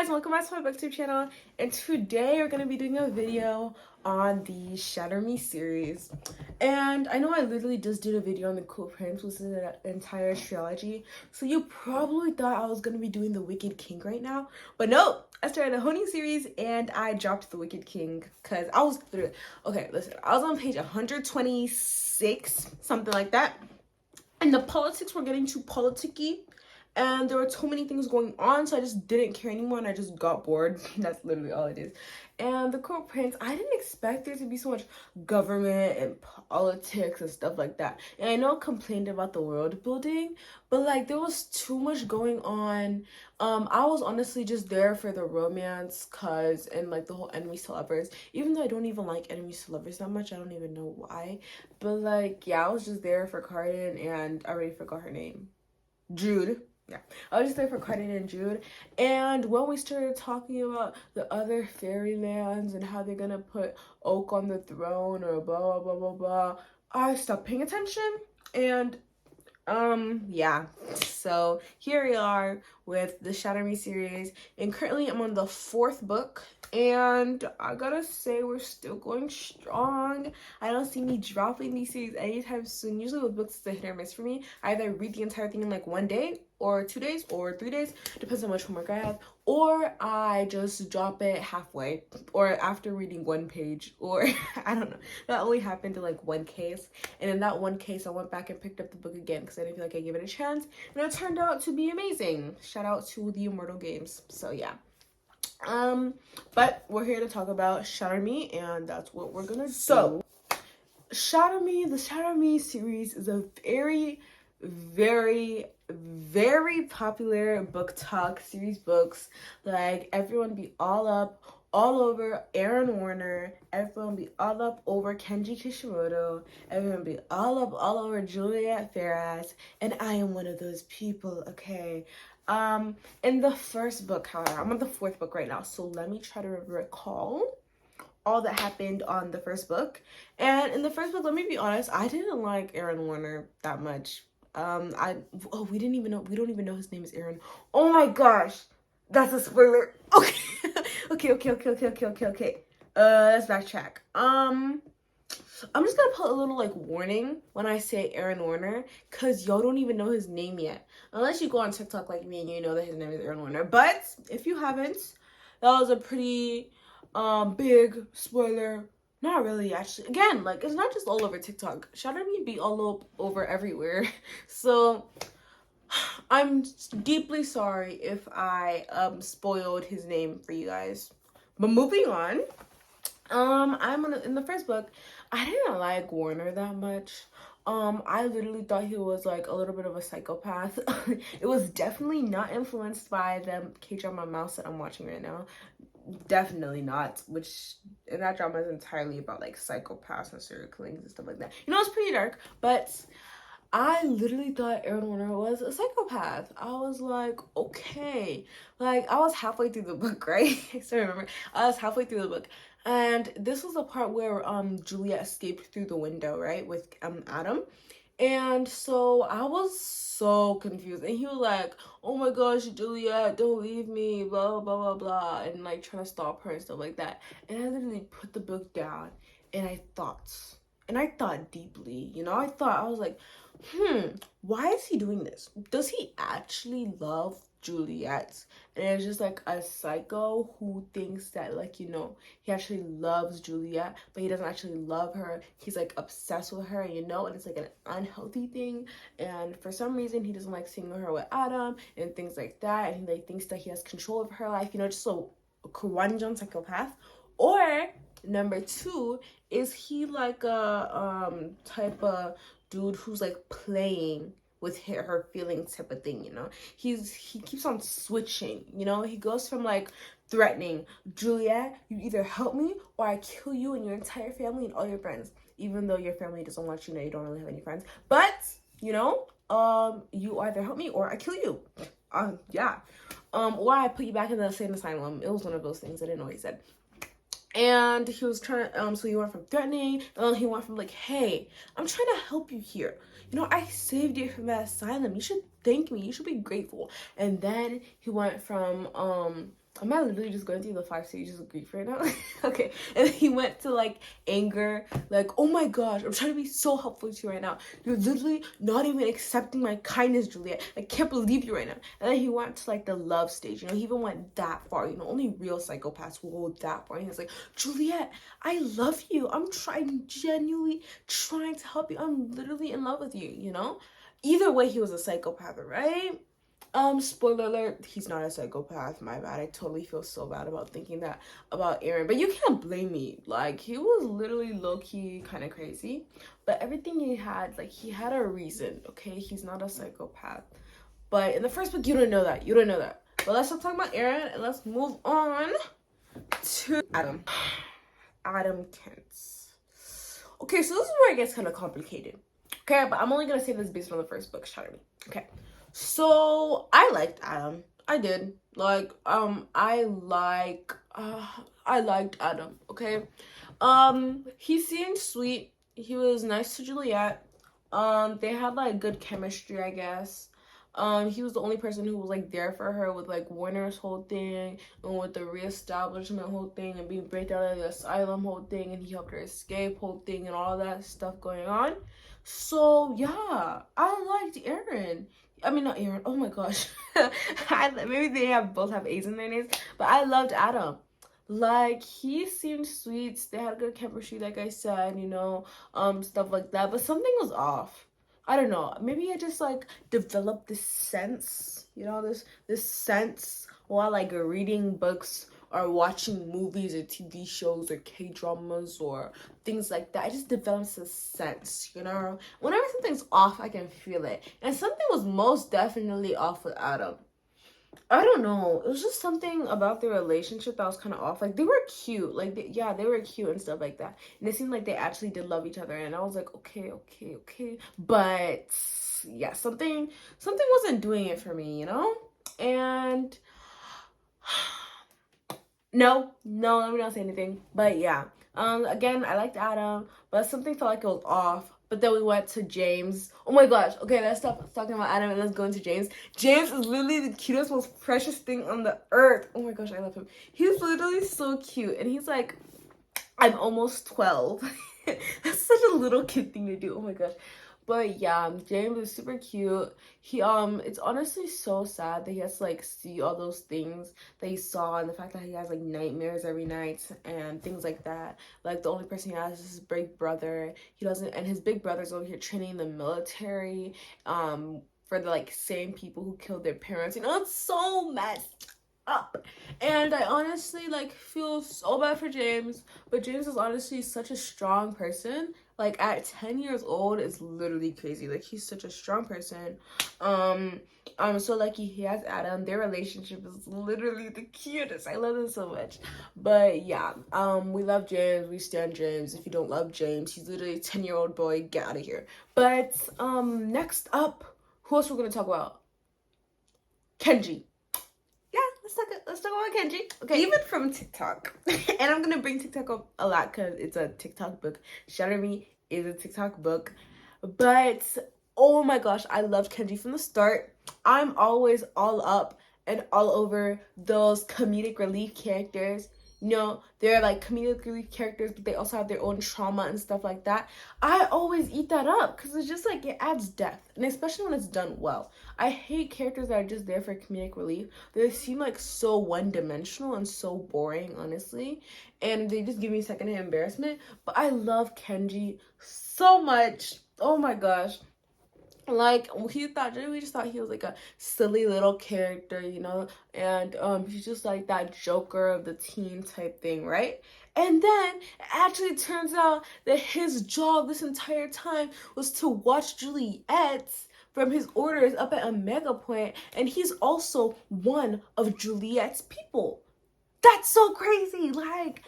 guys, welcome back to my booktube channel, and today we're going to be doing a video on the Shatter Me series. And I know I literally just did a video on the Cool Prince, which is an entire trilogy, so you probably thought I was going to be doing the Wicked King right now, but no, I started a whole new series and I dropped the Wicked King because I was literally, okay, listen, I was on page 126, something like that, and the politics were getting too politicky. And there were too many things going on, so I just didn't care anymore and I just got bored. That's literally all it is. And the Court Prince, I didn't expect there to be so much government and politics and stuff like that. And I know I complained about the world building, but like there was too much going on. I was honestly just there for the romance and like the whole enemies to lovers. Even though I don't even like enemies to lovers that much, I don't even know why. But like, yeah, I was just there for Cardin and I already forgot her name. Jude. Yeah, I was just there for Cardin and Jude, and when we started talking about the other fairylands and how they're gonna put Oak on the throne or blah blah blah blah, I stopped paying attention. And yeah, so here we are with the Shatter Me series, and currently I'm on the 4th book, and I gotta say we're still going strong. I don't see me dropping these series anytime soon. Usually with books it's a hit or miss for me. I either read the entire thing in like 1 day or 2 days or 3 days, depends on how much homework I have, or I just drop it halfway or after reading 1 page, or I don't know. That only happened in like 1 case, and in that 1 case I went back and picked up the book again because I didn't feel like I gave it a chance, and it turned out to be amazing. Shout out to the Immortal Games. So yeah, but we're here to talk about Shatter Me, and that's what we're gonna do. So Shatter Me, the Shatter Me series is a very popular book talk series books. Like everyone be all over Aaron Warner, everyone be all up over Kenji Kishimoto, everyone be all over Juliet Ferraz, and I am one of those people, okay? In the first book, however, I'm on the 4th book right now, so let me try to we all that happened on the first book. And in the first book, let me be honest, I didn't like Aaron Warner that much. We don't even know his name is Aaron. Oh my gosh, that's a spoiler. Okay. Okay. Let's backtrack. I'm just gonna put a little like warning when I say Aaron Warner, because y'all don't even know his name yet. Unless you go on TikTok like me and you know that his name is Aaron Warner. But if you haven't, that was a pretty big spoiler. Not really, actually. Again, like, it's not just all over TikTok. Shatter Me be all over everywhere. So I'm deeply sorry if I spoiled his name for you guys. But moving on, in the first book, I didn't like Warner that much. I literally thought he was like a little bit of a psychopath. It was definitely not influenced by the K-drama Mouse that I'm watching right now. Definitely not, and that drama is entirely about like psychopaths and serial killings and stuff like that. You know, it's pretty dark, but I literally thought Aaron Warner was a psychopath. I was like, okay. Like, I was halfway through the book, right? I still remember. I was halfway through the book. And this was the part where Juliet escaped through the window, right? With Adam. And so I was so confused. And he was like, oh my gosh, Juliet, don't leave me, blah, blah, blah, blah. And like trying to stop her and stuff like that. And I literally put the book down and I thought deeply, you know? I was like, why is he doing this? Does he actually love Juliet? And it's just like a psycho who thinks that, like, you know, he actually loves Juliet, but he doesn't actually love her. He's like obsessed with her, you know, and it's like an unhealthy thing. And for some reason, he doesn't like seeing her with Adam and things like that. And he like thinks that he has control of her life, you know, just so Kwanjan psychopath. Or number 2, is he like a type of dude who's like playing with her feelings type of thing, you know? He keeps on switching, you know? He goes from like threatening, Juliet, you either help me or I kill you and your entire family and all your friends, even though your family doesn't want you to know, you don't really have any friends. But, you know, you either help me or I kill you. Yeah. Or I put you back in the insane asylum. It was one of those things. I didn't know what he said. And he was trying, so he went from threatening, and then he went from like, hey, I'm trying to help you here. You know, I saved you from that asylum. You should thank me. You should be grateful. And then he went from am I literally just going through the 5 stages of grief right now? Okay. And he went to like anger, like, oh my gosh, I'm trying to be so helpful to you right now. You're literally not even accepting my kindness, Juliet. I can't believe you right now. And then he went to like the love stage. You know, he even went that far. You know, only real psychopaths will go that far. And he was like, Juliet, I love you. I'm genuinely trying to help you. I'm literally in love with you, you know? Either way, he was a psychopath, right? Spoiler alert, he's not a psychopath. My bad. I totally feel so bad about thinking that about Aaron. But you can't blame me. Like, he was literally low-key kind of crazy. But everything he had, like, he had a reason, okay? He's not a psychopath. But in the first book, you don't know that. You don't know that. But let's stop talking about Aaron and let's move on to Adam. Adam Kent. Okay, so this is where it gets kind of complicated. Okay, but I'm only going to say this based on the first book, Shatter. Okay. So I liked Adam. I did. Like, I liked Adam, okay? He seemed sweet. He was nice to Juliet. They had like good chemistry, I guess. He was the only person who was like there for her with like Warner's whole thing and with the reestablishment whole thing and being breaked out of the asylum whole thing, and he helped her escape whole thing and all that stuff going on. So yeah, I liked Aaron. I mean, not Aaron. Oh my gosh. Maybe they both have A's in their names, but I loved Adam. Like, he seemed sweet. They had good chemistry, like I said, you know, stuff like that. But something was off. I don't know. Maybe I just like developed this sense, you know, this sense while like reading books or watching movies or TV shows or K-dramas or things like that. I just developed a sense, you know? Whenever something's off, I can feel it. And something was most definitely off with Adam. I don't know. It was just something about their relationship that was kind of off. Like, they were cute. Like, they were cute and stuff like that. And it seemed like they actually did love each other. And I was like, okay. But, yeah, something wasn't doing it for me, you know? And no, let me not say anything. But yeah, again, I liked Adam, but something felt like it was off. But then we went to James. Oh my gosh. Okay, let's stop talking about Adam and let's go into James. James is literally the cutest, most precious thing on the earth. Oh my gosh, I love him. He's literally so cute. And he's like, I'm almost 12. That's such a little kid thing to do. Oh my gosh. But yeah, James is super cute. He it's honestly so sad that he has to like see all those things that he saw, and the fact that he has like nightmares every night and things like that. Like, the only person he has is his big brother. He doesn't, and his big brother's over here training in the military for the like same people who killed their parents. You know, it's so messed up. And I honestly like feel so bad for James, but James is honestly such a strong person. Like, at 10 years old, it's literally crazy. Like, he's such a strong person. So like he has Adam. Their relationship is literally the cutest. I love them so much. But yeah, we love James. We stand James. If you don't love James, he's literally a 10-year-old boy. Get out of here. But next up, who else we're gonna talk about? Kenji. Let's talk about Kenji. Okay, even from TikTok. And I'm gonna bring TikTok up a lot because it's a TikTok book. Shatter Me is a TikTok book. But oh my gosh, I loved Kenji from the start. I'm always all up and all over those comedic relief characters. You know, they're like comedic relief characters, but they also have their own trauma and stuff like that. I always eat that up because it's just like, it adds depth, and especially when it's done well. I hate characters that are just there for comedic relief. They seem like so one-dimensional and so boring, honestly, and they just give me secondhand embarrassment. But I love Kenji so much. Oh my gosh. Like, we just thought he was like a silly little character, you know, and he's just like that joker of the teen type thing, right? And then it actually turns out that his job this entire time was to watch Juliet from his orders up at Omega Point, and he's also one of Juliet's people. That's so crazy. Like,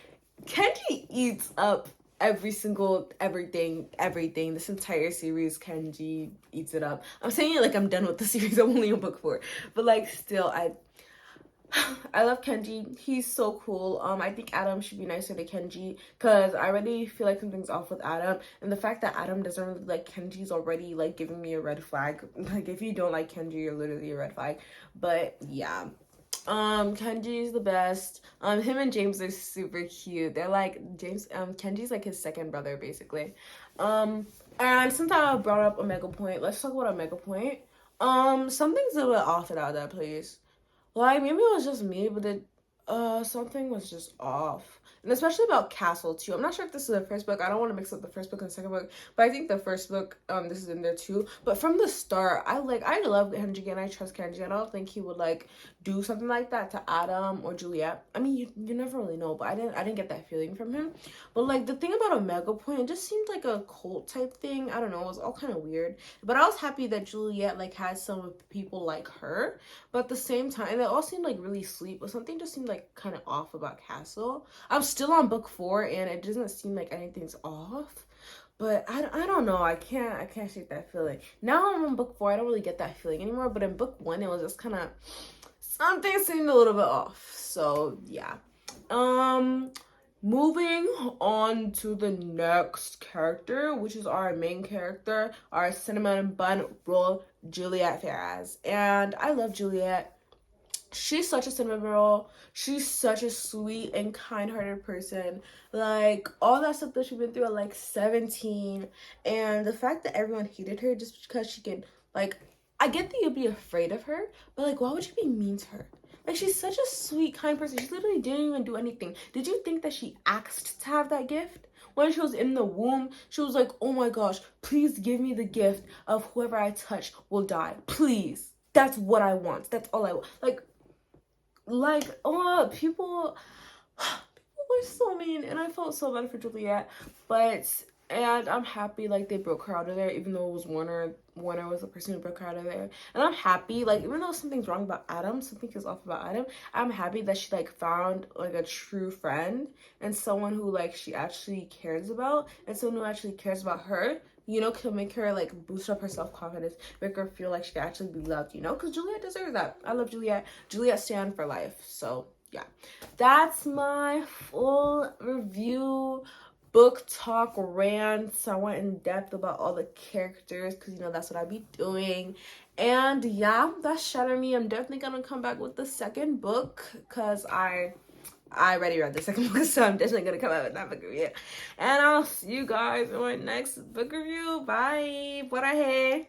Kenji eats up everything. This entire series, Kenji eats it up. I'm saying it like I'm done with the series. I'm only on book 4. But like, still, I love Kenji. He's so cool. I think Adam should be nicer to Kenji because I already feel like something's off with Adam, and the fact that Adam doesn't really like Kenji's already like giving me a red flag. Like if you don't like Kenji, you're literally a red flag. But yeah. Kenji's the best. Him and James are super cute. They're like Kenji's like his second brother basically. And since I brought up Omega Point, let's talk about Omega Point. Something's a bit off about that place. Like maybe it was just me, but something was just off. And especially about Castle too. I'm not sure if this is the first book. I don't want to mix up the first book and the second book, but I think the first book, this is in there too. But from the start, I love Kenji and I trust Kenji. I don't think he would like do something like that to Adam or Juliet. I mean, you never really know, but I didn't get that feeling from him. But like the thing about Omega Point, it just seemed like a cult type thing. I don't know, it was all kind of weird. But I was happy that Juliet like had some people like her. But at the same time, they all seemed like really sweet, but something just seemed like kind of off about Castle. I'm still on book 4 and it doesn't seem like anything's off. But I don't know. I can't shake that feeling. Now I'm on book 4. I don't really get that feeling anymore. But in book 1, it was just kind of something seemed a little bit off. So yeah. Moving on to the next character, which is our main character, our cinnamon bun roll, Juliet Ferraz. And I love Juliet. She's such a cinnamon roll. She's such a sweet and kind-hearted person. Like, all that stuff that she's been through at, like, 17. And the fact that everyone hated her just because she could, like, I get that you'd be afraid of her, but, like, why would you be mean to her? Like, she's such a sweet, kind person. She literally didn't even do anything. Did you think that she asked to have that gift? When she was in the womb, she was like, oh my gosh, please give me the gift of whoever I touch will die. Please. That's what I want. That's all I want. Oh, people were so mean, and I felt so bad for Juliet, and I'm happy, like, they broke her out of there, even though it was Warner was the person who broke her out of there, and I'm happy, like, even though something's wrong about Adam, something is off about Adam, I'm happy that she, like, found, like, a true friend, and someone who, like, she actually cares about, and someone who actually cares about her, you know, can make her, like, boost up her self-confidence, make her feel like she can actually be loved, you know, because Juliet deserves that. I love Juliet. Juliet stand for life. So, yeah. That's my full review, book talk, rants. I went in depth about all the characters, because, you know, that's what I be doing. And, yeah, that's Shatter Me. I'm definitely going to come back with the second book, because I already read the second book, so I'm definitely gonna come out with that book review. And I'll see you guys in my next book review. Bye. Por ahí.